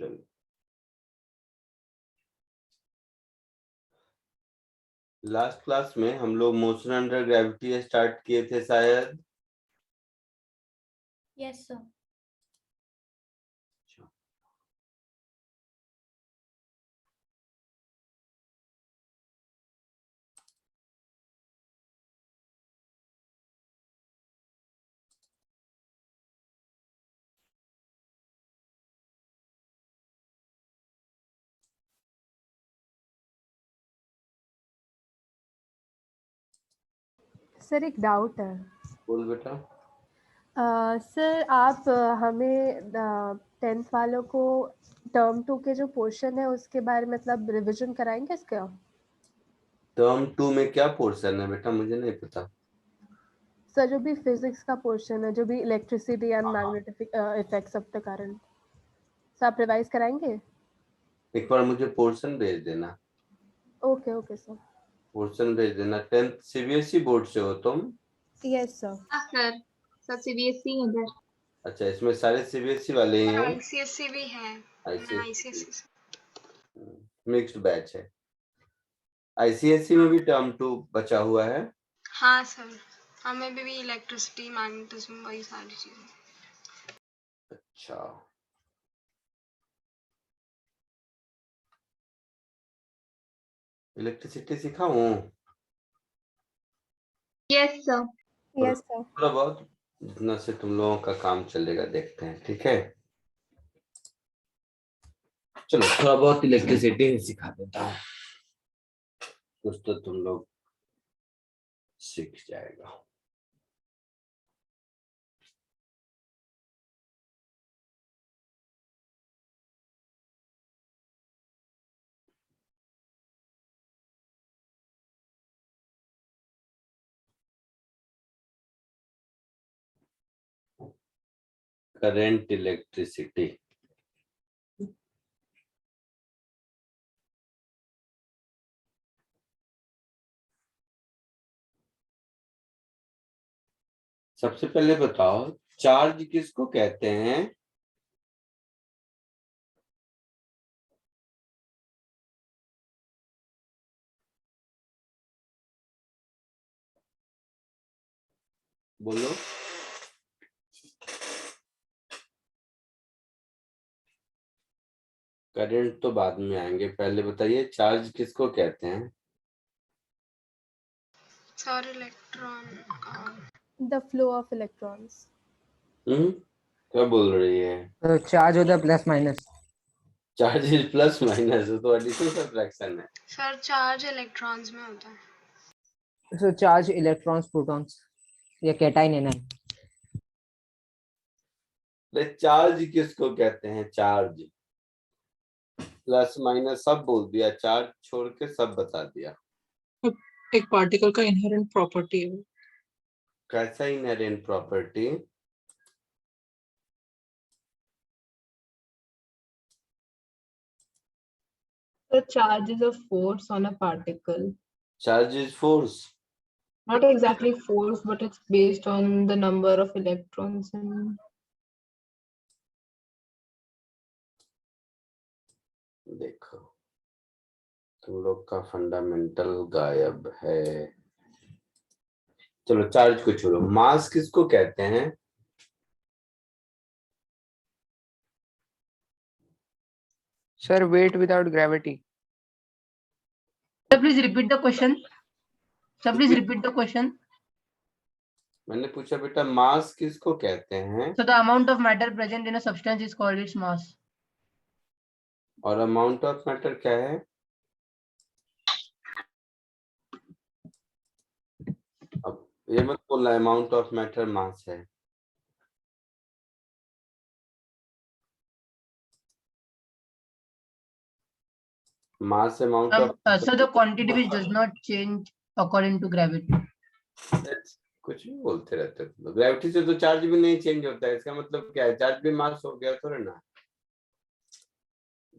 चलो, last class में हम लोग मोशन अंडर ग्रेविटी स्टार्ट किए थे शायद। Yes sir. सर एक डाउट है। बोल बेटा। सर आप हमें 10th वालों को टर्म 2 के जो पोर्शन है उसके बारे में मतलब रिवीजन कराएंगे इसका? टर्म 2 में क्या पोर्शन है बेटा, मुझे नहीं पता। सर जो भी फिजिक्स का पोर्शन है, जो भी electricity and magnetic effects of the current, sir आप रिवाइज कराएंगे? एक बार मुझे पोर्शन भेज देना। Okay okay sir. पोर्शन भेज देना। 10th सीबीएसई बोर्ड से हो तुम? Yes sir. Sir sir CBSE है इधर। अच्छा, इसमें सारे सीबीएसई वाले ही हैं? आईसीएसई भी है। आईसीएसई मिक्स्ड बैच है। आईसीएसई में भी टर्म 2 बचा हुआ है? हाँ सर, हमें भी इलेक्ट्रिसिटी मैग्नेटिज्म वही सारी चीजें। अच्छा, इलेक्ट्रिसिटी सिखाऊं? Yes sir. Yes sir. थोड़ा बहुत जितना से तुम लोगों का काम चलेगा देखते हैं, ठीक है? चलो थोड़ा बहुत इलेक्ट्रिसिटी सिखा देता हूँ, कुछ तो तुम लोग सीख जाएगा। करंट इलेक्ट्रिसिटी, सबसे पहले बताओ चार्ज किसको कहते हैं? बोलो। करंट तो बाद में आएंगे, पहले बताइए चार्ज किसको कहते हैं? सर इलेक्ट्रॉन का। The flow of electrons. क्या बोल रही है? तो चार्ज होता है plus minus. Charge is plus minus, तो एडिशन सब्ट्रैक्शन है। सर चार्ज इलेक्ट्रॉन्स में होता है। तो चार्ज इलेक्ट्रॉन्स प्रोटॉन्स या कैटाइन एनाइन। चार्ज किसको कहते हैं? चार्ज प्लस माइनस सब बोल दिया, चार्ज छोड़ के सब बता दिया। एक पार्टिकल का इनहेरेंट प्रॉपर्टी है। कैसा inherent property? The charge is a force on a particle. Charge is force? Not exactly force, but it's based on the number of electrons in. देखो तुम लोग का फंडामेंटल गायब है। चलो चार्ज को छोड़ो, मास किसको कहते हैं? Sir weight without gravity. Sir, please repeat the question. Sir, please repeat the question. मैंने पूछा बेटा मास किसको कहते हैं? So the amount of matter present in a substance is called its mass. और अमाउंट ऑफ मैटर क्या है? अब ये मत बोलना अमाउंट ऑफ मैटर मास है। Mass amount of So the quantity which does not change according to gravity. कुछ भी बोलते रहते हो। ग्रेविटी से तो चार्ज भी नहीं चेंज होता है, इसका मतलब क्या है? चार्ज भी मास हो गया थोड़ा ना।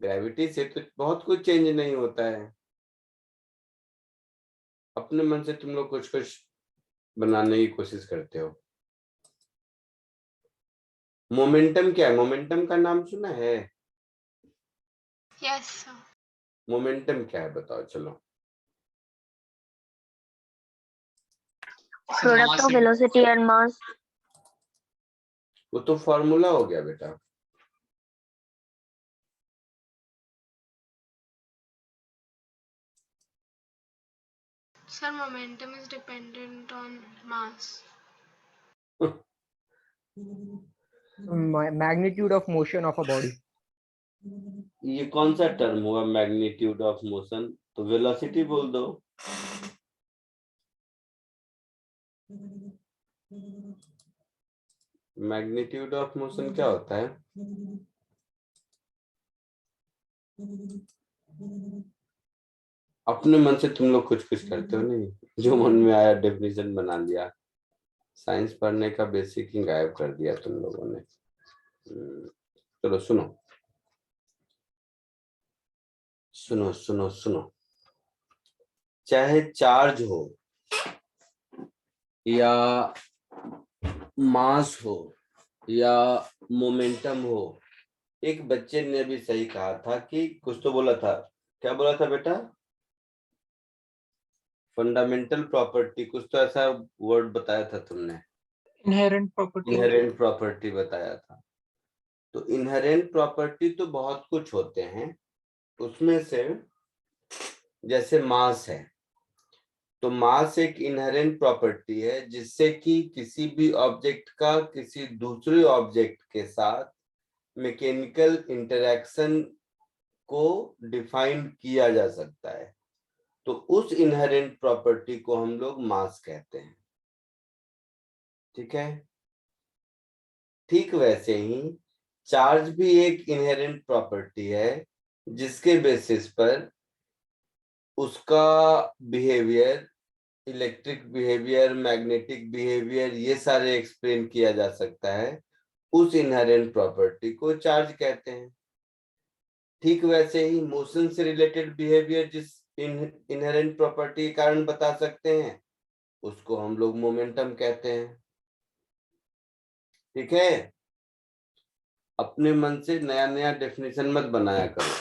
ग्रेविटी से तो बहुत कुछ चेंज नहीं होता है। अपने मन से तुम लोग कुछ कुछ बनाने की कोशिश करते हो। मोमेंटम क्या है? मोमेंटम का नाम सुना है? Yes, sir. मोमेंटम क्या है बताओ चलो। Product of velocity and mass. वो तो फॉर्मूला हो गया बेटा। Sir, momentum is dependent on mass. Magnitude of motion of a body. ये कौन सा टर्म हुआ मैग्नीट्यूड ऑफ मोशन? तो वेलोसिटी बोल दो। मैग्नीट्यूड ऑफ मोशन क्या होता है? अपने मन से तुम लोग कुछ कुछ करते हो, नहीं जो मन में आया डेफिनेशन बना लिया। साइंस पढ़ने का बेसिक ही गायब कर दिया तुम लोगों ने। चलो सुनो सुनो सुनो सुनो, चाहे चार्ज हो या मास हो या मोमेंटम हो, एक बच्चे ने भी सही कहा था कि कुछ तो बोला था। क्या बोला था बेटा? फंडामेंटल प्रॉपर्टी, कुछ तो ऐसा वर्ड बताया था तुमने। Inherent property. इनहेरेंट प्रॉपर्टी बताया था। तो इनहेरेंट प्रॉपर्टी तो बहुत कुछ होते हैं, उसमें से जैसे मास है, तो मास एक इनहेरेंट प्रॉपर्टी है जिससे कि किसी भी ऑब्जेक्ट का किसी दूसरे ऑब्जेक्ट के साथ मैकेनिकल इंटरैक्शन को डिफाइन किया जा सकता है। तो उस इनहेरेंट प्रॉपर्टी को हम लोग मास कहते हैं। ठीक है, ठीक वैसे ही चार्ज भी एक इनहेरेंट प्रॉपर्टी है जिसके बेसिस पर उसका behaviour, electric behaviour, magnetic behaviour, ये सारे एक्सप्लेन किया जा सकता है। उस इनहेरेंट प्रॉपर्टी को चार्ज कहते हैं। ठीक वैसे ही मोशन से रिलेटेड बिहेवियर जिस इनहेरेंट प्रॉपर्टी के कारण बता सकते हैं, उसको हम लोग मोमेंटम कहते हैं। ठीक है, अपने मन से नया नया डेफिनेशन मत बनाया करो।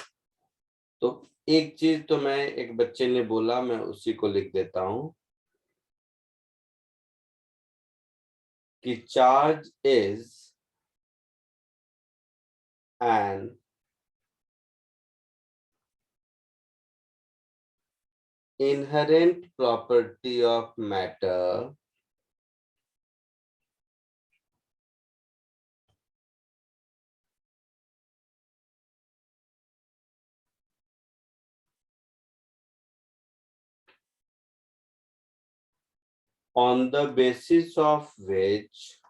तो एक चीज तो मैं, एक बच्चे ने बोला, मैं उसी को लिख देता हूं कि charge is an inherent property of matter on the basis of which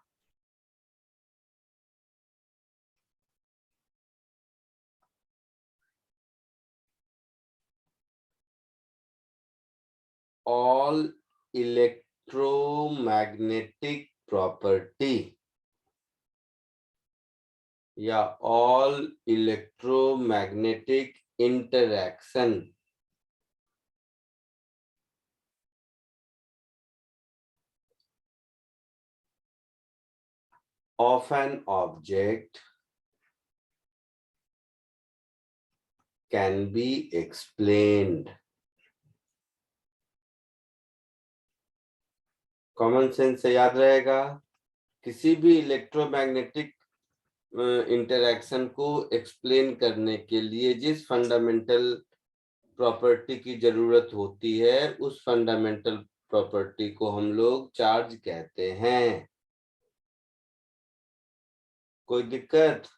all electromagnetic property या all electromagnetic interaction of an object can be explained. Common sense से याद रहेगा, किसी भी इलेक्ट्रोमैग्नेटिक इंटरैक्शन को एक्सप्लेन करने के लिए जिस फंडामेंटल प्रॉपर्टी की जरूरत होती है, उस फंडामेंटल प्रॉपर्टी को हम लोग चार्ज कहते हैं। कोई दिक्कत?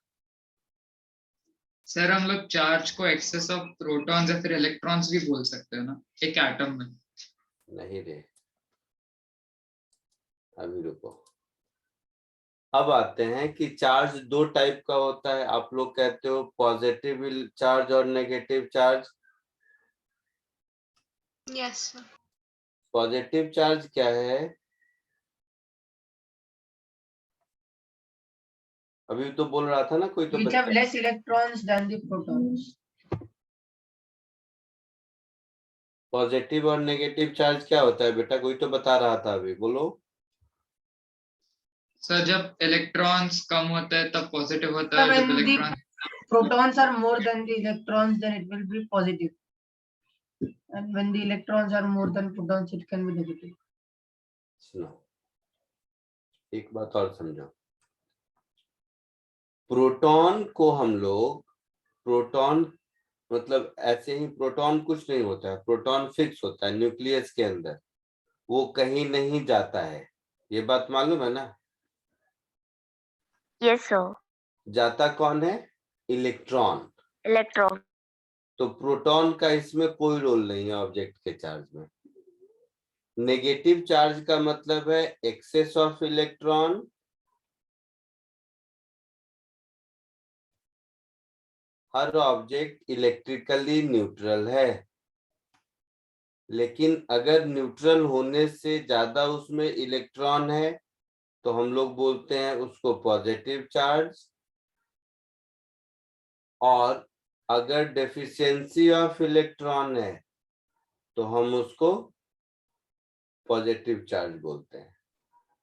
सर हम लोग चार्ज को एक्सेस ऑफ प्रोटॉन्स या फिर इलेक्ट्रॉन्स भी बोल सकते हैं ना एक एटम में? नहीं रे, अभी रुको। अब आते हैं कि चार्ज दो टाइप का होता है। आप लोग कहते हो पॉजिटिव चार्ज और negative charge. Yes, sir. Positive charge क्या है? अभी तो बोल रहा था ना कोई तो Which बच्चा, have less electrons than the protons. Positive और नेगेटिव चार्ज क्या होता है बेटा? कोई तो बता रहा था अभी, बोलो। सर जब इलेक्ट्रॉन्स कम होता है तब पॉजिटिव होता है, When जब the electron protons are more than the electrons, then it will be positive. And when the electrons are more than protons, it can be negative. सुनो, एक बात और समझो। प्रोटॉन को हम लोग, प्रोटॉन मतलब ऐसे ही प्रोटॉन कुछ नहीं होता है, प्रोटॉन फिक्स होता है न्यूक्लियस के अंदर, वो कहीं नहीं जाता है, ये बात मालूम है ना? Yes, sir. जाता कौन है? इलेक्ट्रॉन। Electron. तो प्रोटॉन का इसमें कोई रोल नहीं है ऑब्जेक्ट के चार्ज में। नेगेटिव चार्ज का मतलब है एक्सेस ऑफ इलेक्ट्रॉन, हर ऑब्जेक्ट इलेक्ट्रिकली न्यूट्रल है, लेकिन अगर न्यूट्रल होने से ज्यादा उसमें इलेक्ट्रॉन है तो हम लोग बोलते हैं उसको पॉजिटिव चार्ज, और अगर डेफिशिएंसी ऑफ इलेक्ट्रॉन है तो हम उसको पॉजिटिव चार्ज बोलते हैं।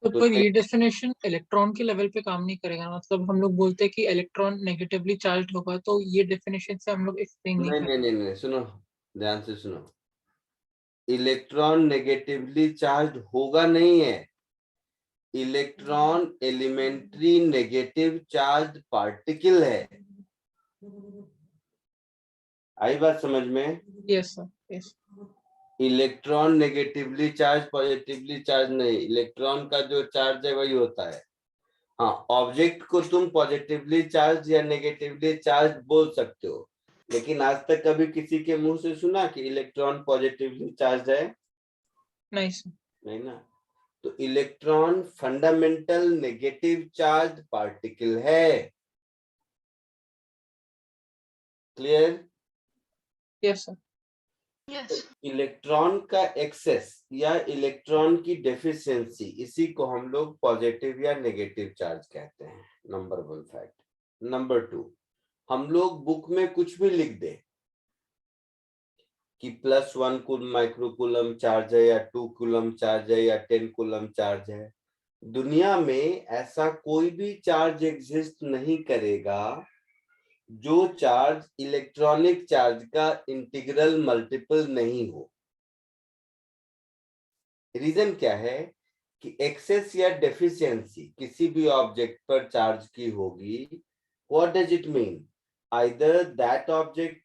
तो पर ये डेफिनेशन इलेक्ट्रॉन के लेवल पे काम नहीं करेगा, मतलब हम लोग बोलते हैं कि इलेक्ट्रॉन नेगेटिवली चार्ज होगा, तो ये डेफिनेशन से हम लोग एक्सप्लेन नहीं कर नहीं, सुनो, ध्यान से सुनो। इलेक्ट्रॉन नेगेटिवली चार्ज होगा नहीं है, electron elementary negative charge particle है। आई बात समझ में? Yes sir, yes. Electron negatively charge positively charge नहीं, इलेक्ट्रॉन का जो चार्ज है वही होता है। हाँ, ऑब्जेक्ट को तुम पॉजिटिवली चार्ज या नेगेटिवली चार्ज बोल सकते हो, लेकिन आज तक कभी किसी के मुंह से सुना कि इलेक्ट्रॉन पॉजिटिवली चार्ज है? नहीं सर। नहीं ना। तो electron fundamental negative charge particle है। Clear? Yes sir. Yes. Electron का एक्सेस या इलेक्ट्रॉन की डेफिशिएंसी, इसी को हम लोग पॉजिटिव या नेगेटिव चार्ज कहते हैं। Number 1 fact. नंबर 2, हम लोग बुक में कुछ भी लिख दे कि +1 माइक्रोकूलम चार्ज है या 2 कूलम चार्ज है या 10 कूलम चार्ज है, दुनिया में ऐसा कोई भी चार्ज एग्जिस्ट नहीं करेगा जो चार्ज इलेक्ट्रॉनिक चार्ज का इंटीग्रल मल्टीपल नहीं हो। रीजन क्या है कि एक्सेस या डेफिशिएंसी किसी भी ऑब्जेक्ट पर चार्ज की होगी, what does it mean? Either that object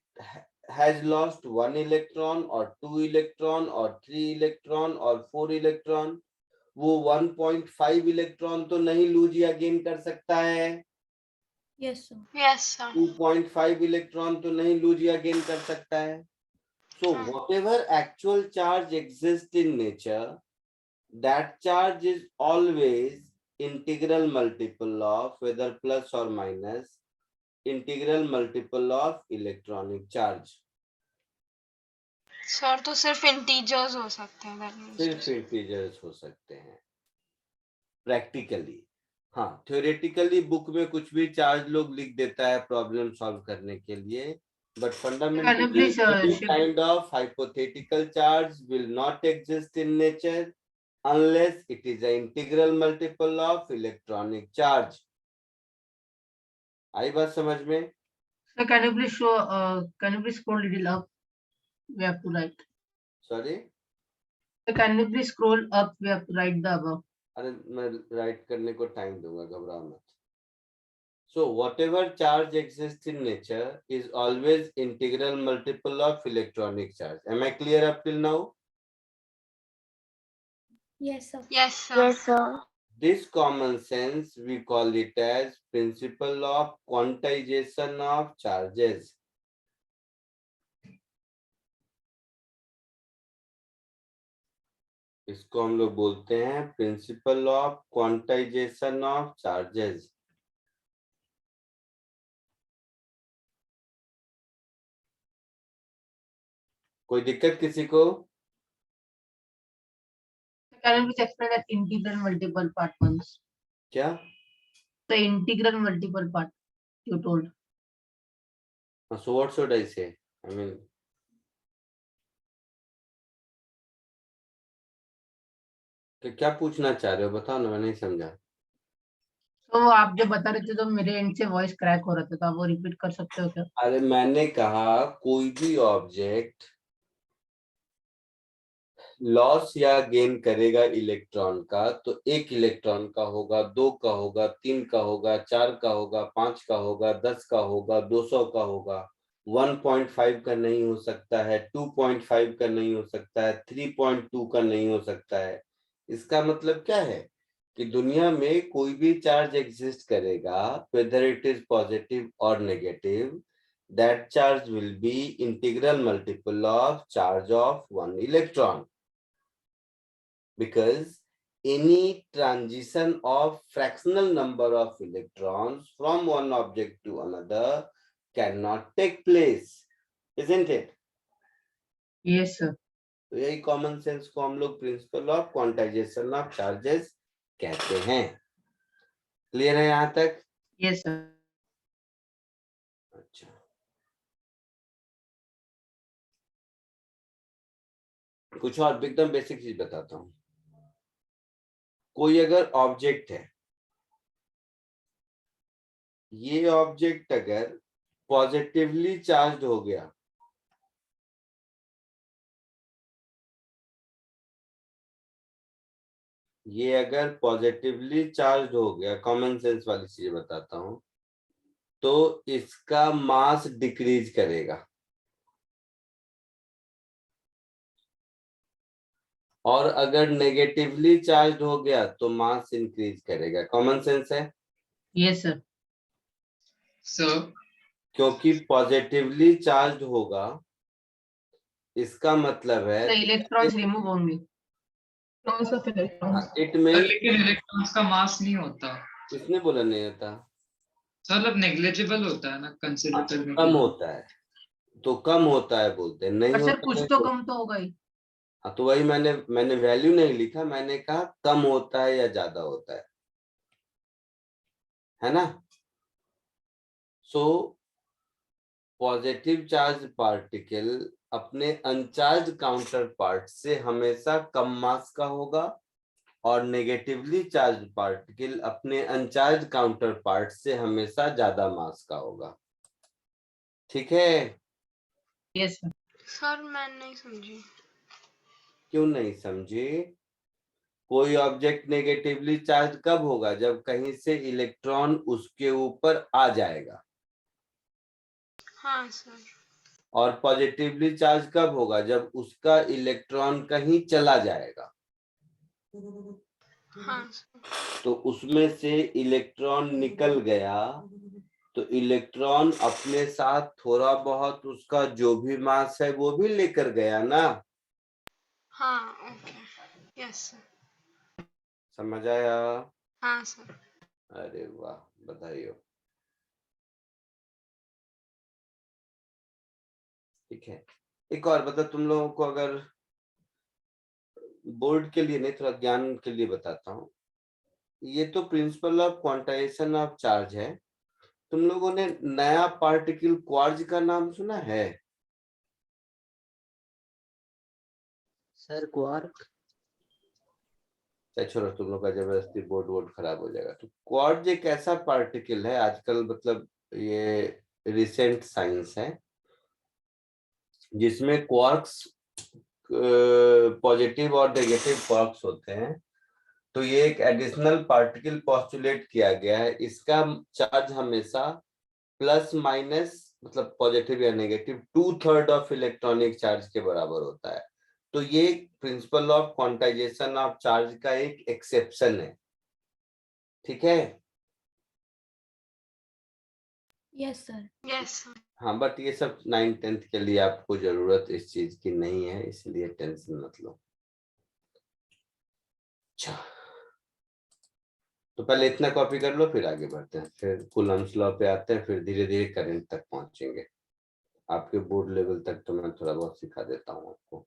has lost 1 electron or 2 electron or 3 electron or 4 electron, वो 1.5 इलेक्ट्रॉन तो नहीं लूज या गेन कर सकता है? Yes sir. 2.5 इलेक्ट्रॉन तो नहीं लूज या गेन कर सकता है। So whatever actual charge exists in nature, that charge is always integral multiple of, whether plus or minus, integral multiple of electronic charge. Sir तो सिर्फ इंटीजर्स हो सकते हैं, सिर्फ इंटीजर्स हो सकते हैं प्रैक्टिकली। हाँ, थ्योरेटिकली बुक में कुछ भी चार्ज लोग लिख देता है प्रॉब्लम सॉल्व करने के लिए, but fundamentally any kind of hypothetical charge will not exist in nature unless it is an integral multiple of electronic charge. आई बात समझ में? So can you please show, can you please scroll little up? We have to write. Sorry, So can you please scroll up? We have to write the above. अरे मैं right करने को time दूंगा, घबराओ मत। So whatever charge exists in nature is always integral multiple of electronic charge. Am I clear up till now? Yes sir. Yes, sir. This common sense we call it as principle of quantization of charges. इसको हम लोग बोलते हैं principle of quantization of charges. कोई दिक्कत किसी को? Can you please explain that integral multiple part once? क्या? The integral multiple part you told. So what should I say? I mean, क्या पूछना चाह रहे हो बताओ ना, मैं नहीं समझा। तो आप जो बता रहे थे तो मेरे एंड से वॉइस क्रैक हो रहा था, तो आप वो रिपीट कर सकते हो क्या? अरे मैंने कहा कोई भी ऑब्जेक्ट लॉस या गेन करेगा इलेक्ट्रॉन का, तो एक इलेक्ट्रॉन का होगा, दो का होगा, तीन का होगा, चार का होगा, पांच का होगा, 10 का होगा, 200 का होगा, 1.5 का नहीं हो सकता है, 2.5 का नहीं हो सकता है, 3.2 का नहीं हो सकता है। इसका मतलब क्या है कि दुनिया में कोई भी चार्ज एग्जिस्ट करेगा, वेदर इट इज पॉजिटिव और negative, that charge will be integral multiple of charge of one electron, because any transition of fractional number of electrons from one object to another cannot take place, isn't it? Yes sir. तो यही common sense को हम लोग principle of quantization of charges कहते हैं। Clear है यहां तक? Yes sir. अच्छा, कुछ और एकदम बेसिक चीज बताता हूं। कोई अगर ऑब्जेक्ट है, ये ऑब्जेक्ट अगर पॉजिटिवली चार्ज हो गया, ये अगर पॉजिटिवली चार्ज हो गया, कॉमन सेंस वाली चीज बताता हूं, तो इसका मास डिक्रीज करेगा, और अगर नेगेटिवली चार्ज हो गया तो मास इंक्रीज करेगा। कॉमन सेंस है? Yes sir. सर क्योंकि पॉजिटिवली चार्ज होगा, इसका मतलब है द इलेक्ट्रॉन्स रिमूव होंगे। Loss of electrons. It sir mean, लेकिन इलेक्ट्रॉन्स का मास नहीं होता किसने बोला नहीं होता? सर, मतलब नेग्लिजिबल होता है ना कंसिडर करने के कम लिए। होता है, तो कम होता है बोलते हैं, नहीं पर सर होता कुछ है तो तो कम तो होगा ही। हाँ, तो वही मैंने वैल्यू नहीं लिखा, मैंने कहा कम होता है या ज्यादा होता है ना? सो पॉजिटिव चार्ज पार्टिकल अपने अनचार्ज काउंटर पार्ट से हमेशा कम मास का होगा, और नेगेटिवली चार्ज पार्टिकल अपने अनचार्ज काउंटर पार्ट से हमेशा ज्यादा मास का होगा। ठीक है? Yes sir. सर मैं नहीं समझी। क्यों नहीं समझे? कोई ऑब्जेक्ट नेगेटिवली चार्ज कब होगा? जब कहीं से इलेक्ट्रॉन उसके ऊपर आ जाएगा। हाँ सर। और पॉजिटिवली चार्ज कब होगा? जब उसका इलेक्ट्रॉन कहीं चला जाएगा। हाँ सर। तो उसमें से इलेक्ट्रॉन निकल गया, तो इलेक्ट्रॉन अपने साथ थोड़ा बहुत उसका जो भी मास है वो भी लेकर गया ना। हाँ ओके। Yes sir. समझ आया? हाँ सर। अरे वाह, बधाई हो। ठीक है, एक और बता, तुम लोगों को अगर बोर्ड के लिए नहीं, थोड़ा ज्ञान के लिए बताता हूँ। ये तो principle of quantization of charge है। तुम लोगों ने नया पार्टिकल क्वार्ज का नाम सुना है? Sir quark. छोड़ो, तुम लोग का जबरदस्ती बोर्ड खराब हो जाएगा। तो क्वार्ज एक ऐसा पार्टिकल है, आजकल मतलब ये रिसेंट साइंस है, जिसमें क्वार्क्स पॉजिटिव और नेगेटिव क्वार्क्स होते हैं। तो ये एक एडिशनल पार्टिकल पोस्टुलेट किया गया है। इसका चार्ज हमेशा प्लस माइनस, मतलब पॉजिटिव या नेगेटिव, 2/3 ऑफ इलेक्ट्रॉनिक चार्ज के बराबर होता है। तो ये principle of quantization of charge का एक एक्सेप्शन है। ठीक है? Yes sir. Yes sir. हाँ, बट ये सब 9th-10th के लिए आपको जरूरत इस चीज की नहीं है, इसलिए टेंशन मत लो। अच्छा, तो पहले इतना कॉपी कर लो, फिर आगे बढ़ते हैं, फिर कूलम्स लॉ पे आते हैं, फिर धीरे धीरे करंट तक पहुंचेंगे। आपके बोर्ड लेवल तक तो मैं थोड़ा बहुत सिखा देता हूँ आपको।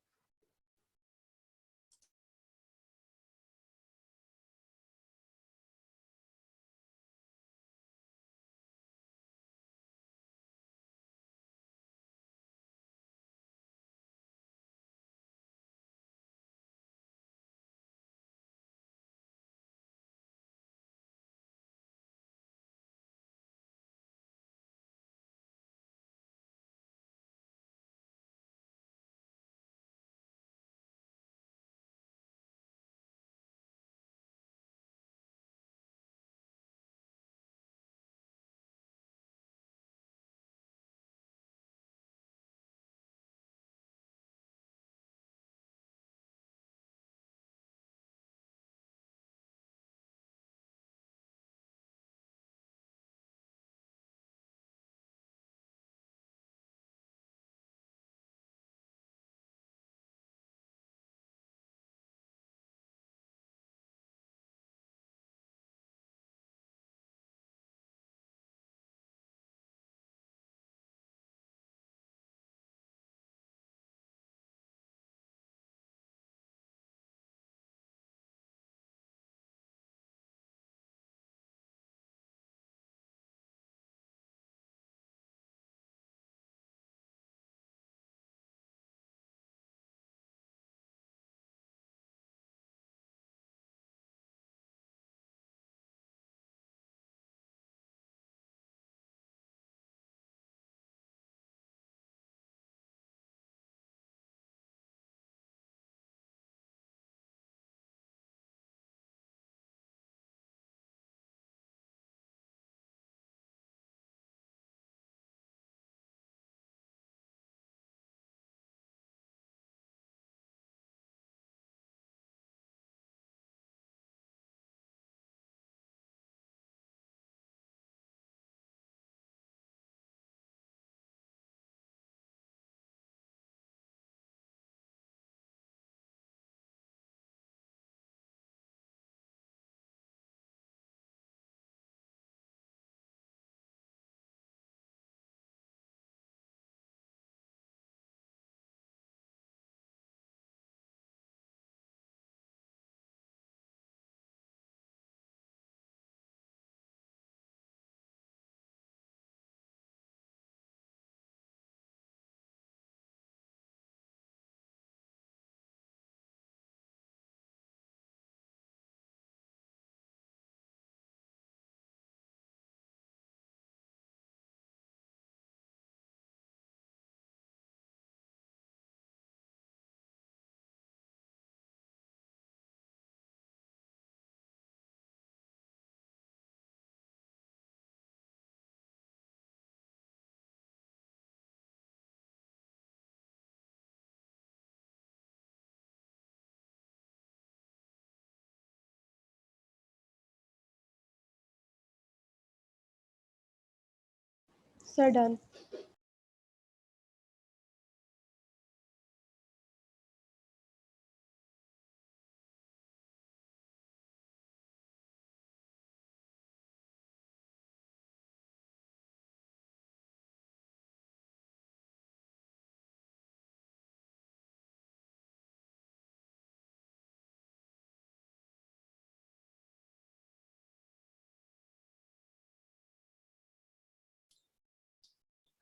Sir done.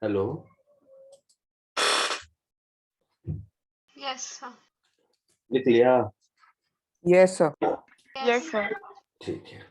Hello, yes sir. लिख लिया? Yes, sir. Yes, sir. ठीक है।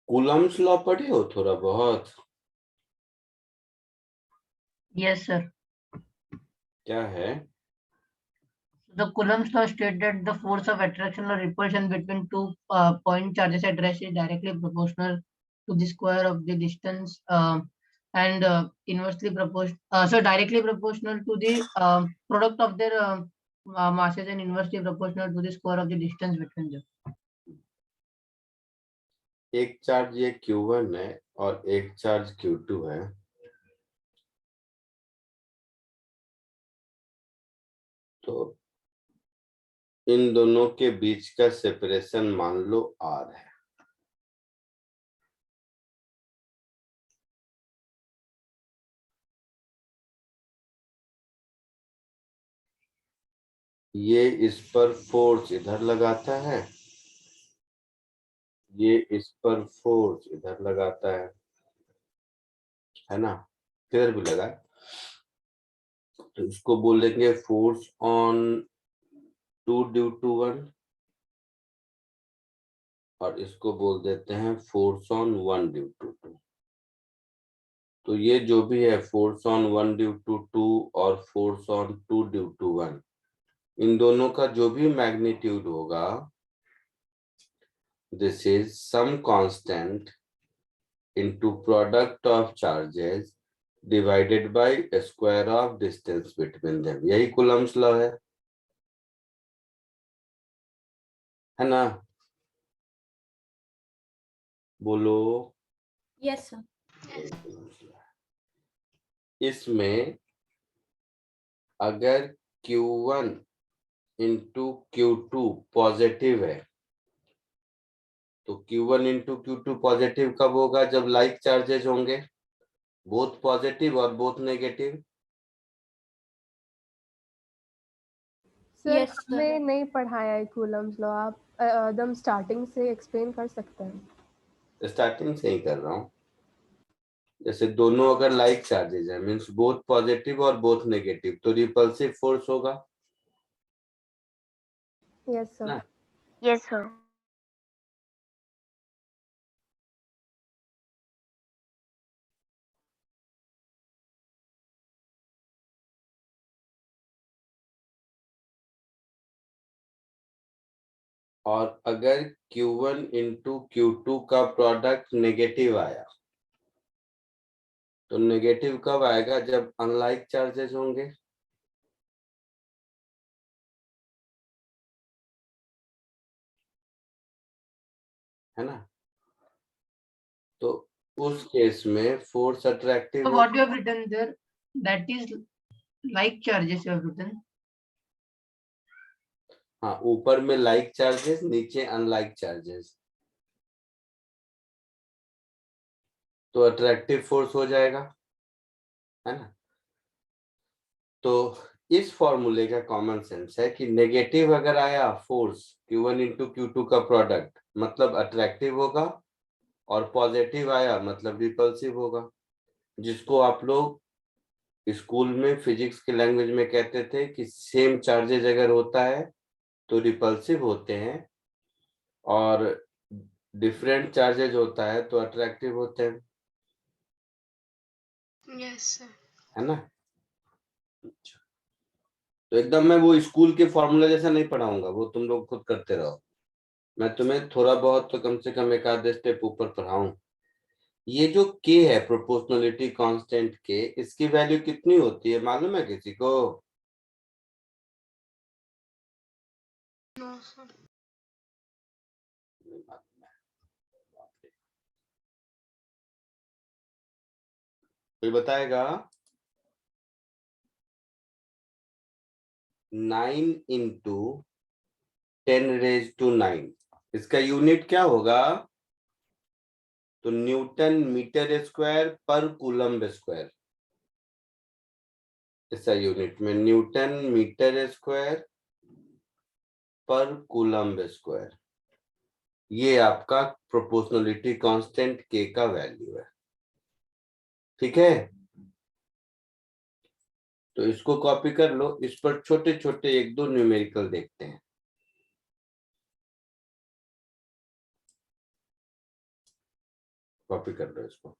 कूलम्स लॉ पढ़े हो थोड़ा बहुत? Yes, sir. क्या है? The Coulomb's law states that the force of attraction or repulsion between two point charges at rest is directly proportional to the square of the distance and inversely proportional. So directly proportional to the product of their masses and inversely proportional to the square of the distance between them. एक charge ये Q1 है और एक charge Q2 है। तो इन दोनों के बीच का सेपरेशन मान लो R है। ये इस पर फोर्स इधर लगाता है, ये इस पर फोर्स इधर लगाता है ना, किधर भी लगा, तो इसको बोल देंगे फोर्स ऑन 2 ड्यू टू 1 और इसको बोल देते हैं फोर्स ऑन 1 ड्यू टू 2। तो ये जो भी है फोर्स ऑन 1 ड्यू टू 2 और फोर्स ऑन 2 ड्यू टू 1, इन दोनों का जो भी मैग्नीट्यूड होगा, this is some constant into product of charges divided by square of distance between them. यही कूलम्स लॉ है ना? बोलो। Yes sir. इसमें अगर Q1 इंटू Q2 पॉजिटिव है, तो Q1 इंटू Q2 पॉजिटिव कब होगा? जब लाइक चार्जेस होंगे, बोथ पॉजिटिव और बोथ नेगेटिव। सर हमें नहीं पढ़ाया है कूलम्स लॉ, आप एकदम स्टार्टिंग से एक्सप्लेन कर सकते हैं? स्टार्टिंग से ही कर रहा हूँ। जैसे दोनों अगर लाइक चार्जेस है, मींस बोथ पॉजिटिव और बोथ नेगेटिव, तो रिपल्सिव फोर्स होगा यस सर। ना? Yes, sir. और अगर Q1 इंटू Q2 का प्रोडक्ट नेगेटिव आया, तो नेगेटिव कब आएगा? जब अनलाइक चार्जेस होंगे, है ना? तो उस केस में force attractive So what you have written there, that is like charges you have written. हाँ, ऊपर में लाइक चार्जेस, नीचे अनलाइक चार्जेस, तो अट्रैक्टिव फोर्स हो जाएगा, है ना? तो इस फॉर्मूले का कॉमन सेंस है कि नेगेटिव अगर आया फोर्स Q1 इंटू Q2 का प्रोडक्ट, मतलब अट्रैक्टिव होगा, और पॉजिटिव आया मतलब रिपल्सिव होगा, जिसको आप लोग स्कूल में फिजिक्स के लैंग्वेज में कहते थे कि सेम चार्जेस अगर होता है तो रिपल्सिव होते हैं, और डिफरेंट चार्जेस होता है तो अट्रैक्टिव होते हैं, यस सर। है ना? तो तो एकदम मैं वो स्कूल के फॉर्मूला जैसा नहीं पढ़ाऊंगा, वो तुम लोग खुद करते रहो। मैं तुम्हें थोड़ा बहुत तो कम से कम एक आधे स्टेप ऊपर पढ़ाऊं। ये जो के है प्रोपोर्शनलिटी कांस्टेंट के, इसकी वैल्यू कितनी होती है मालूम है किसी को? No sir. कोई बताएगा? 9 इंटू 10⁻⁹ इसका यूनिट क्या होगा? तो न्यूटन मीटर स्क्वायर पर कूलम्ब स्क्वायर। ऐसा यूनिट में न्यूटन मीटर स्क्वायर पर कूलम्ब स्क्वायर, ये आपका प्रोपोर्शनलिटी कांस्टेंट के का वैल्यू है। ठीक है, तो इसको कॉपी कर लो। इस पर छोटे छोटे एक दो न्यूमेरिकल देखते हैं। कॉपी कर लो इसको।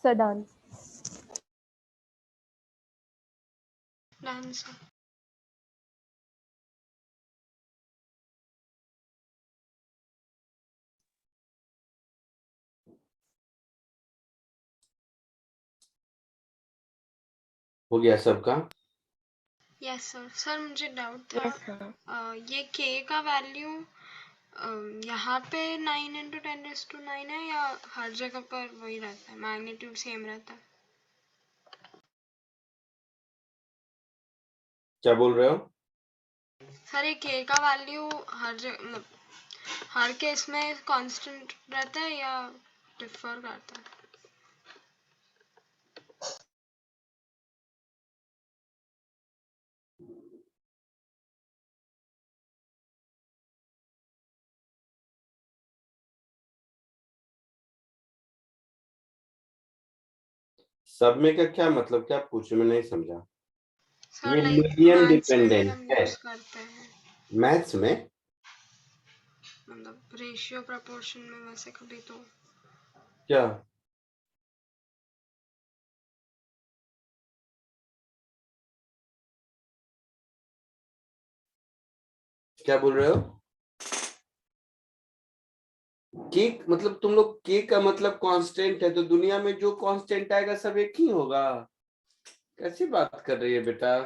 Sir done. Done sir. हो गया सबका? Yes sir. सर मुझे डाउट था, यस सर। ये के का वैल्यू यहाँ पे 9 इंटू 10⁻⁹ है या हर जगह पर वही रहता है, मैग्नीट्यूड सेम रहता है? क्या बोल रहे हो? सर ये के का वैल्यू हर जगह मतलब हर केस में कांस्टेंट रहता है या डिफर करता है? सब में का क्या मतलब, क्या पूछे, मैं नहीं समझा। सर ये लाइक मीडियन मैथ्स में भी डिपेंडेंट हम है यूज करते हैं, मैथ्स में। मतलब रेशियो प्रोपोर्शन में वैसे कभी तो। क्या क्या बोल रहे हो? के मतलब तुम लोग के का मतलब कांस्टेंट है, तो दुनिया में जो कांस्टेंट आएगा सब एक ही होगा। कैसी बात कर रही है बेटा?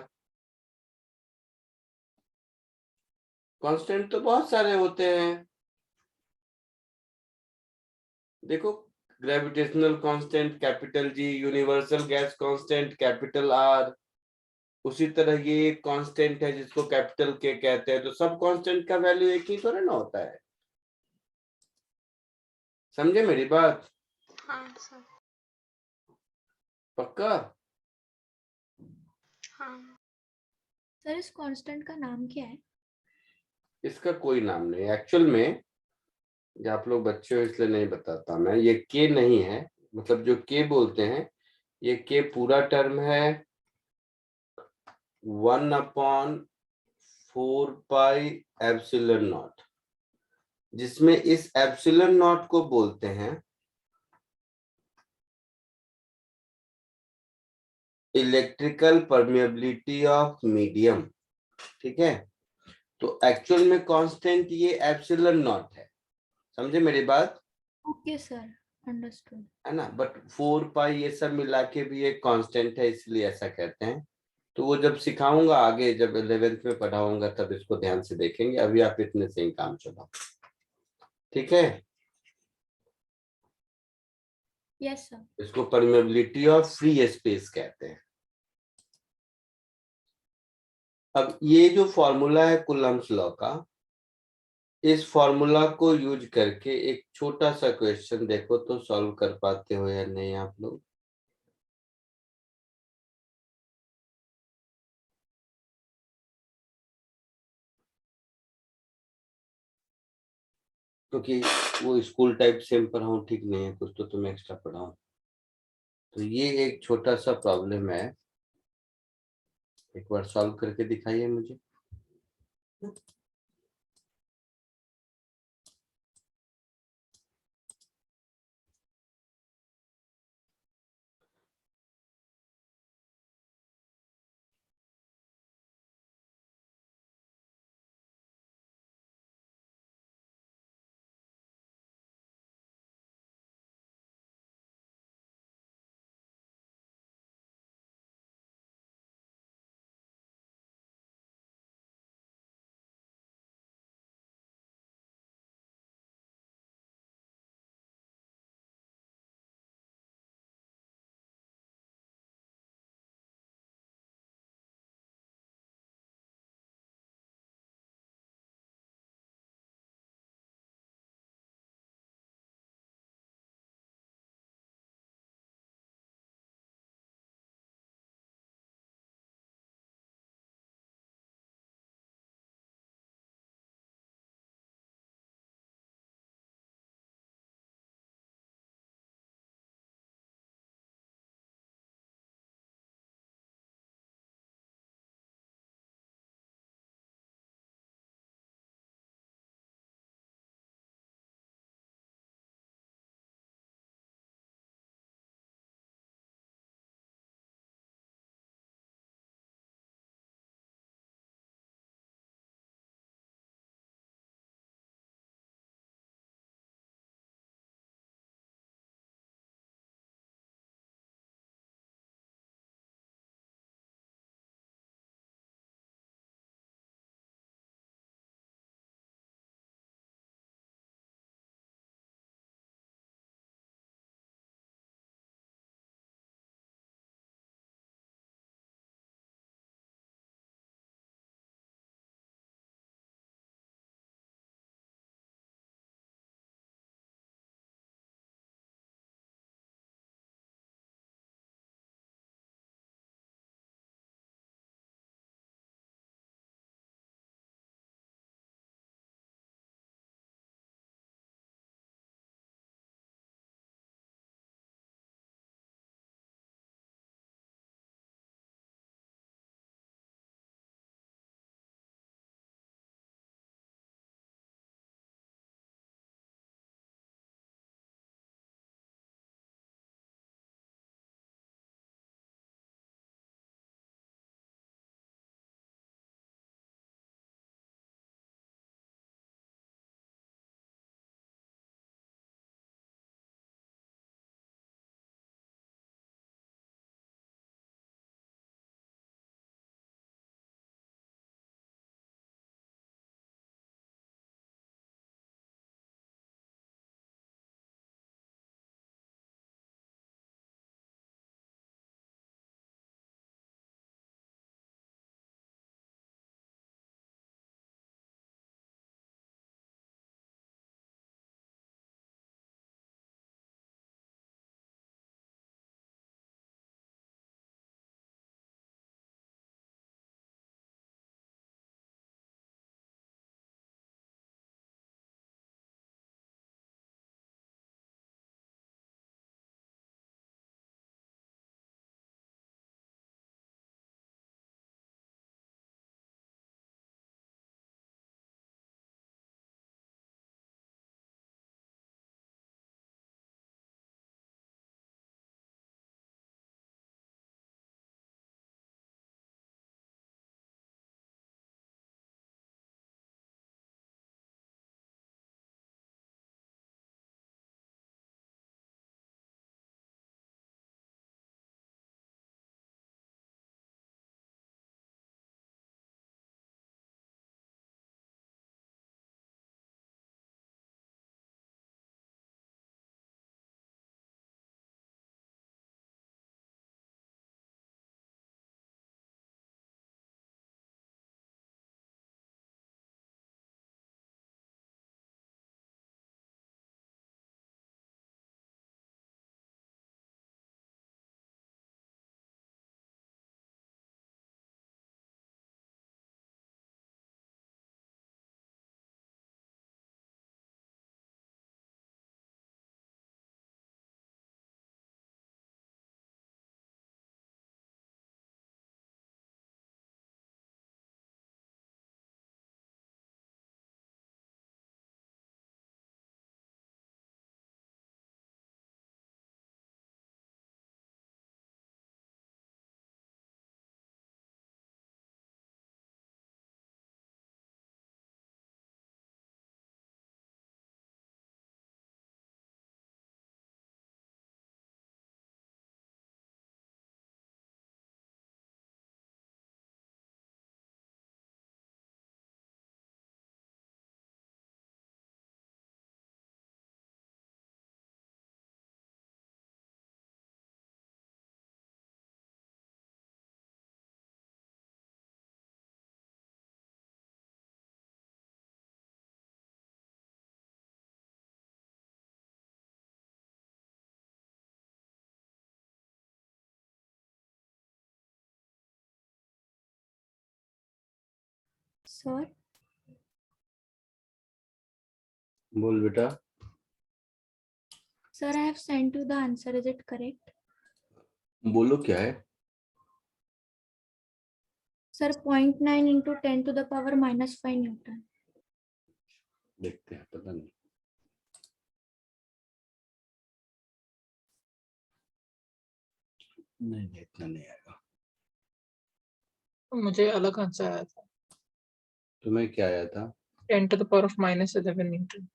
कांस्टेंट तो बहुत सारे होते हैं। देखो, gravitational constant capital G, universal gas constant capital R, उसी तरह ये एक कांस्टेंट है जिसको कैपिटल के कहते हैं। तो सब कांस्टेंट का वैल्यू एक ही थोड़ा ना होता है, समझे मेरी बात? हाँ सर। पक्का? हाँ। सर इस कांस्टेंट का नाम क्या है? इसका कोई नाम नहीं एक्चुअल में, जो आप लोग बच्चे हो इसलिए नहीं बताता मैं। ये के नहीं है, मतलब जो के बोलते हैं, ये के पूरा टर्म है 1/4πε0, जिसमें इस एप्सिलॉन नॉट को बोलते हैं इलेक्ट्रिकल परमेबिलिटी ऑफ मीडियम। ठीक है, तो एक्चुअल में कांस्टेंट ये एप्सिलॉन नॉट है, समझे मेरी बात? Okay sir, understood. है ना, बट 4 पाई ये सब मिला के भी एक कांस्टेंट है, इसलिए ऐसा कहते हैं। तो वो जब सिखाऊंगा आगे, जब 11th में पढ़ाऊंगा, तब इसको ध्यान से देखेंगे। अभी आप इतने से ही काम चलाओ, ठीक है? Yes sir. इसको परमेबिलिटी ऑफ फ्री स्पेस कहते हैं। अब ये जो फॉर्मूला है कूलम्ब्स लॉ का, इस फॉर्मूला को यूज करके एक छोटा सा क्वेश्चन देखो तो सॉल्व कर पाते हो या नहीं आप लोग। क्योंकि वो स्कूल टाइप सेम पढ़ाऊं ठीक नहीं है, कुछ तो तुम्हें एक्स्ट्रा पढ़ाऊं। तो ये एक छोटा सा प्रॉब्लम है, एक बार सॉल्व करके दिखाइए मुझे। Sir, बोल बेटा। sir, I have sent you the answer. Is it correct? बोलो क्या है? Sir, 0.9 into 10 to the power minus 5 Newton. देखते हैं, पता नहीं। नहीं इतना नहीं आएगा। मुझे अलग आंसर आया था, तुम्हें क्या आया था? 10 to the power of minus 11 Newton.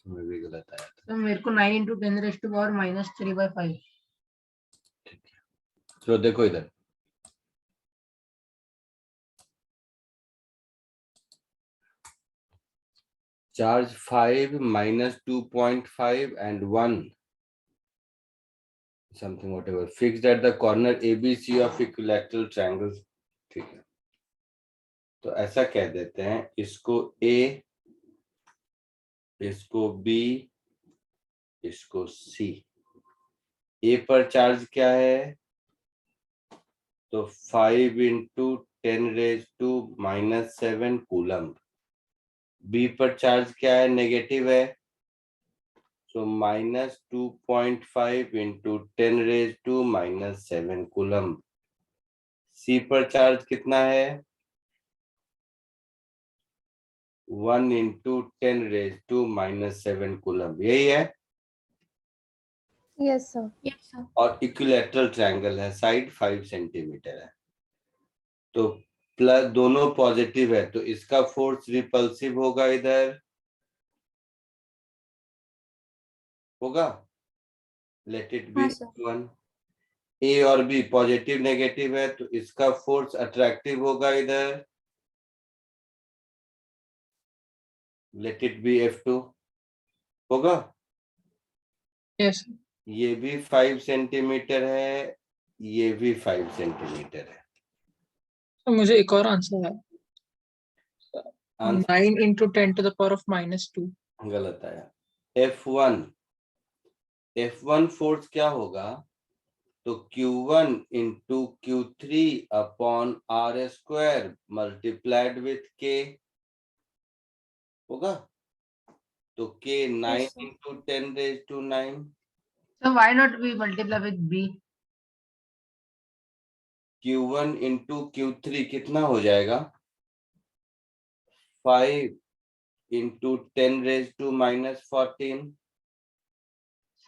तुम्हें भी गलत आया था। तो मेरे को 9 into 10 raised to power minus 3/5. चलो देखो इधर, charge 5 minus 2.5 and 1 something whatever fixed at the corner ABC of equilateral triangles. ठीक है, तो ऐसा कह देते हैं, इसको A, इसको B, इसको C। A पर चार्ज क्या है? तो 5 into 10 raised to minus 7 coulomb. B पर चार्ज क्या है? नेगेटिव है, so minus 2.5 into 10 raised to minus 7 coulomb. C पर चार्ज कितना है? 1 into 10 raised to minus 7 coulomb. यही है। Yes sir. Yes, sir. और इक्विलैटरल ट्रायंगल है, साइड 5 सेंटीमीटर है, तो प्लस दोनों पॉजिटिव है, तो इसका फोर्स रिपल्सिव होगा, इधर होगा। लेट इट बी हाँ, sir. 1। ए और बी पॉजिटिव नेगेटिव है, तो इसका फोर्स अट्रैक्टिव होगा, इधर लेट इट बी F2 होगा। Yes. ये भी 5 सेंटीमीटर है, ये भी 5 सेंटीमीटर है। तो मुझे एक और आंसर है, answer 9 into 10 to the power of minus 2. गलत आया। F1 फोर्स क्या होगा? तो Q1 into Q3 upon R square multiplied with K होगा। तो K 9 Yes, sir. into 10 raised to 9। So why not we multiply with B? Q1 into Q3 कितना हो जाएगा? 5 into 10 raised to minus 14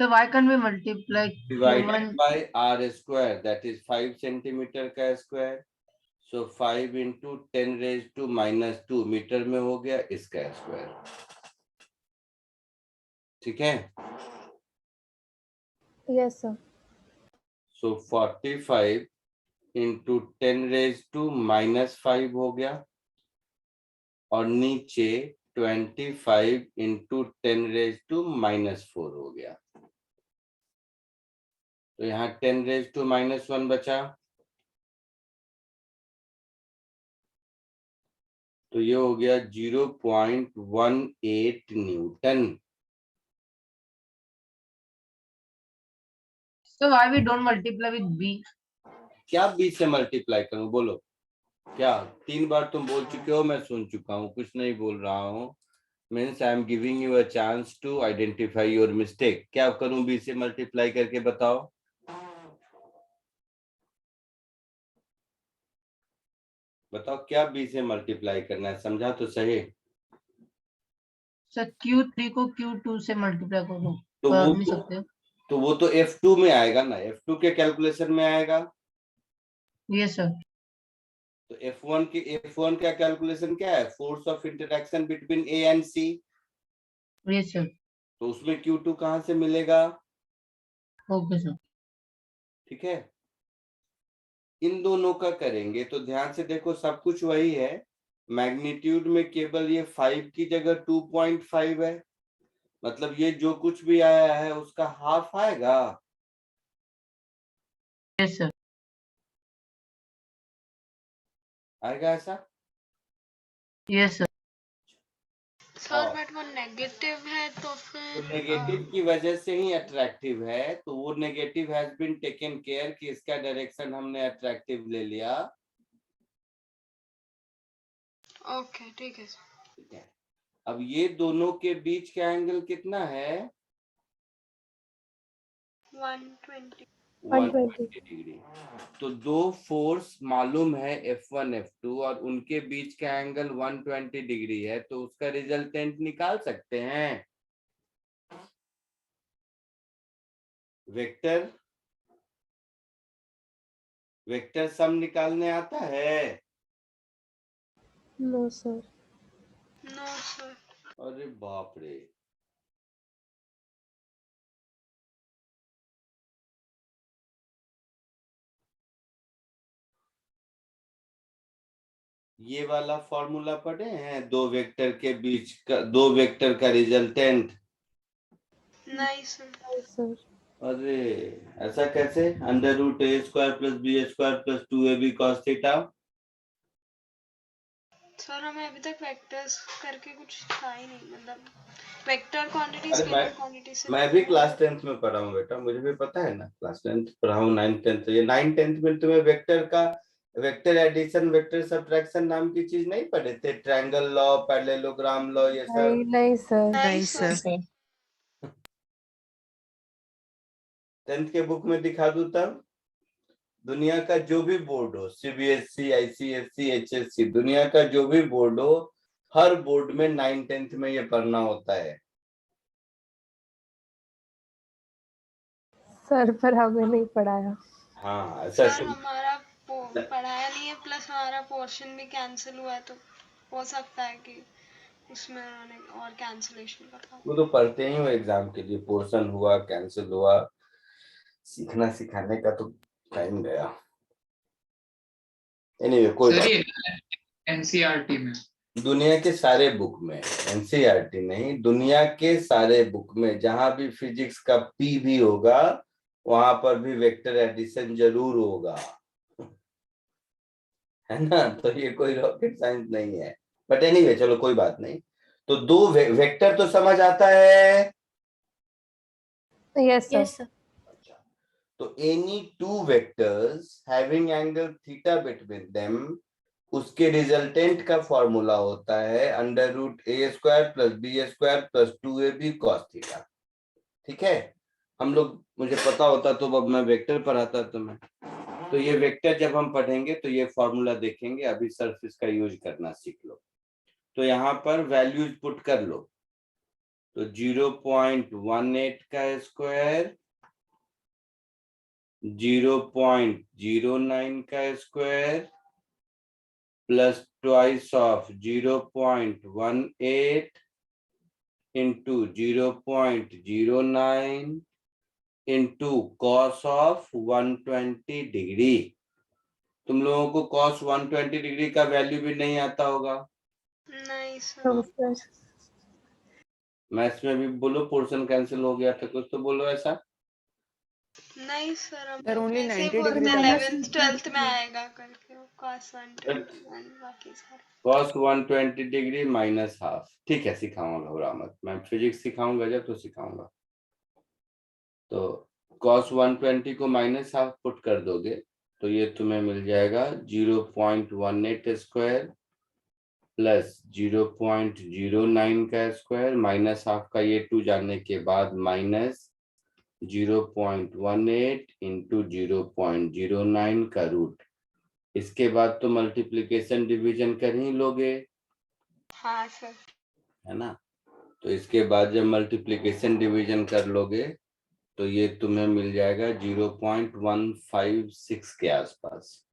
So why can't we multiply divided Q1? by R square, that is 5 centimetre का square. So 5 into 10 raised to minus 2 metre में हो गया इसका square. ठीक है। Yes sir. So 45 into 10 raised to minus 5 हो गया, और नीचे 25 into 10 raised to minus 4 हो गया। तो यहाँ 10 raised to minus 1 बचा, तो ये हो गया 0.18 Newton. So why we don't multiply with B? क्या B से मल्टीप्लाई करूं? बोलो क्या? 3 बार तुम बोल चुके हो, मैं सुन चुका हूँ, कुछ नहीं बोल रहा हूँ। Means I am giving you a chance to identify your mistake. क्या करूं B से मल्टीप्लाई करके? बताओ। बताओ क्या B से मल्टीप्लाई करना है, समझा तो सही। So Q3 को Q2 से multiply करो, तो कर वो नहीं सकते? तो F2 में आएगा ना, F2 के कैलकुलेशन में आएगा। Yes, sir. तो F1 का कैलकुलेशन क्या है? Force of interaction between A and C। Yes, sir. तो उसमें Q2 कहां से मिलेगा? Okay, sir. ठीक है, इन दोनों का करेंगे तो ध्यान से देखो, सब कुछ वही है। मैग्नीट्यूड में केवल ये 5 की जगह 2.5 है, मतलब ये जो कुछ भी आया है उसका हाफ आएगा। Yes, sir. आएगा ऐसा? Yes, sir. सर बट वो नेगेटिव है तो तो फिर नेगेटिव की वजह से ही अट्रैक्टिव है, तो वो negative has been taken care कि इसका डायरेक्शन हमने अट्रैक्टिव ले लिया, ओके ठीक है सर। ठीक है, अब ये दोनों के बीच का एंगल कितना है? 120। 120 डिग्री। तो दो फोर्स मालूम है F1 F2 और उनके बीच का एंगल 120 डिग्री है, तो उसका रिजल्टेंट निकाल सकते हैं। वेक्टर वेक्टर सम निकालने आता है? No sir. No sir. अरे बाप रे, ये वाला फॉर्मूला पढ़े हैं? दो वेक्टर के बीच का, दो वेक्टर का रिजल्टेंट? नहीं सर। नहीं सर। अरे ऐसा कैसे? Under root a square plus b square plus 2ab cos theta. Sir हमें अभी तक वेक्टर्स करके कुछ था ही नहीं, मतलब वेक्टर क्वांटिटी अरे स्केलर क्वांटिटी से मैं भी क्लास 10th में पढ़ा हूँ बेटा, मुझे भी पता है ना, क्लास 10th पढ़ा हूँ, 9th 10th। ये 9th 10th में तुम्हें वेक्टर का, वेक्टर एडिशन वेक्टर सब्ट्रैक्शन नाम की चीज नहीं पढ़े थे? ट्रायंगल लॉ, पैरेललोग्राम लॉ, ये सब? नहीं नहीं सर। नहीं सर सर। 10th के बुक में दिखा दूं तब? दुनिया का जो भी बोर्ड हो, सीबीएसई, आईसीएसई, एचएससी, दुनिया का जो भी बोर्ड हो, हर बोर्ड में 9 10th में ये पढ़ना होता है। सर पर हमें नहीं पढ़ाया। हाँ ऐसा सर हमारा पढ़ाया नहीं है, प्लस हमारा पोर्शन भी कैंसिल हुआ है, तो हो सकता है कि उसमें उन्होंने और कैंसिलेशन करवा। वो तो पढ़ते ही हो एग्जाम के लिए, पोर्शन हुआ, कैंसिल हुआ, सीखना सिखाने का तो टाइम गया। एनीवे कोई सर बात। ये एनसीईआरटी में, दुनिया के सारे बुक में, एनसीईआरटी नहीं, दुनिया के सारे बुक में जहां भी फिजिक्स का पी भी होगा, वहां पर भी वेक्टर एडिशन जरूर होगा, है ना? तो ये कोई रॉकेट साइंस नहीं है। बट एनीवे चलो कोई बात नहीं। तो दो वेक्टर तो समझ आता है? Yes sir. Yes, sir. तो any two vectors having angle theta between them, उसके रिजल्टेंट का फॉर्मूला होता है under root a square plus b square plus 2ab cos theta. ठीक है, हम लोग, मुझे पता होता तो अब मैं वेक्टर पढ़ाता तुम्हें। तो ये वेक्टर जब हम पढ़ेंगे तो ये फॉर्मूला देखेंगे, अभी सिर्फ इसका यूज करना सीख लो। तो यहाँ पर वैल्यूज पुट कर लो। तो 0.18 का स्क्वायर, 0.09 का square plus twice of 0.18 into 0.09 into cos of 120 degree. तुम लोगों को कॉस 120 डिग्री का वैल्यू भी नहीं आता होगा? नहीं सर। No sir. मैथ्स में भी बोलो पोर्शन कैंसिल हो गया था, कुछ तो बोलो ऐसा। नहीं सर, हम Sir, लोग only ऐसे ही 90 बोलते degree हैं, minus 11th 12th में आएगा करके cos 121 बाकी सारे। Cos 120 degree minus half. ठीक है, सिखाऊंगा, घबरा मत, मैं फिजिक्स सिखाऊंगा जब तो सिखाऊंगा। तो cos 120 को माइनस हाफ पुट कर दोगे तो ये तुम्हें मिल जाएगा 0.18 स्क्वायर प्लस 0.09 का स्क्वायर माइनस हाफ का ये 2 जाने के बाद माइनस 0.18 इंटू 0.09 का रूट। इसके बाद तो मल्टीप्लिकेशन डिवीजन कर ही लोगे, हाँ सर। है ना? तो इसके बाद जब मल्टीप्लिकेशन डिवीजन कर लोगे तो ये तुम्हें मिल जाएगा 0.156 के आसपास,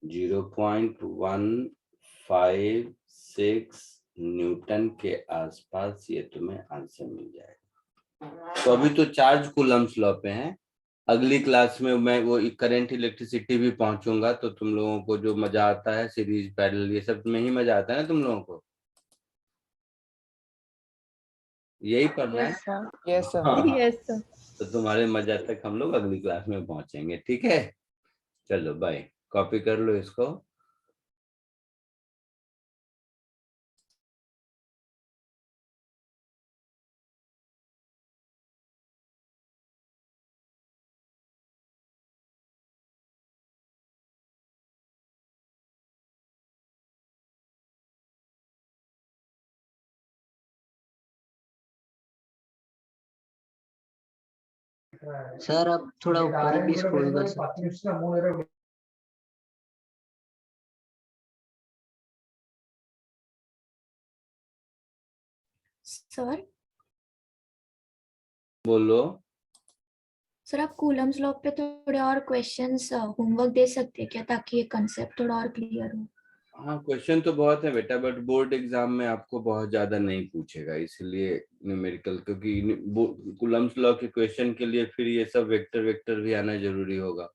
0.156 न्यूटन के आसपास ये तुम्हें आंसर मिल जाएगा। तो अभी तो चार्ज कूलम्स लॉ पे हैं, अगली क्लास में मैं वो करंट इलेक्ट्रिसिटी भी पहुंचूंगा, तो तुम लोगों को जो मजा आता है सीरीज पैरेलल ये सब में ही मजा आता है ना तुम लोगों को, यही पढ़ना है। Yes sir. Yes, sir. हाँ हाँ, यस सर। तो तुम्हारे मजा तक हम लोग अगली क्लास में पहुंचेंगे। ठीक है, चलो बाय, कॉपी कर लो इसको। सर आप थोड़ा ऊपर भी स्क्रॉल कर सकते हैं। सर बोलो। सर आप कूलम्स लॉ पे थोड़े और क्वेश्चंस होमवर्क दे सकते हैं क्या, ताकि ये कंसेप्ट थोड़ा और क्लियर हो। हाँ, क्वेश्चन तो बहुत है बेटा, बट बोर्ड एग्जाम में आपको बहुत ज्यादा नहीं पूछेगा, इसलिए न्यूमेरिकल, क्योंकि कूलम्स लॉ के क्वेश्चन के लिए फिर ये सब वेक्टर वेक्टर भी आना जरूरी होगा।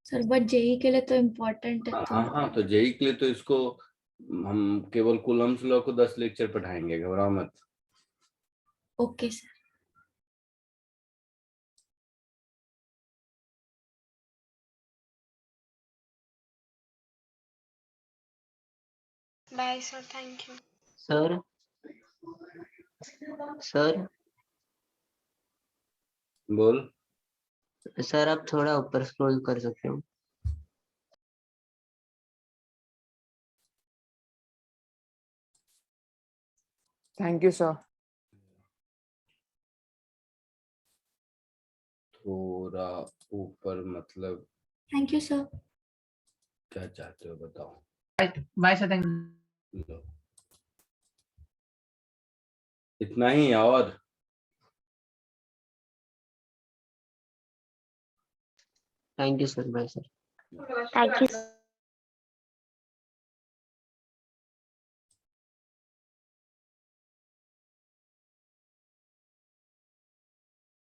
सर बट जेई के लिए तो इम्पोर्टेंट है तो। हाँ, तो जेई के लिए तो इसको हम केवल कूलम्स लॉ को 10 लेक्चर पढ़ाएंगे, घबराओ मत। Okay sir. Bye sir, thank you. Sir sir बोल। सर आप थोड़ा ऊपर स्क्रॉल कर सकते हो। Thank you sir. थोड़ा ऊपर मतलब थैंक यू सर। क्या चाहते हो बताओ। Bye sir, thank you. लो। इतना ही और? Thank you sir. Bye sir. Thank you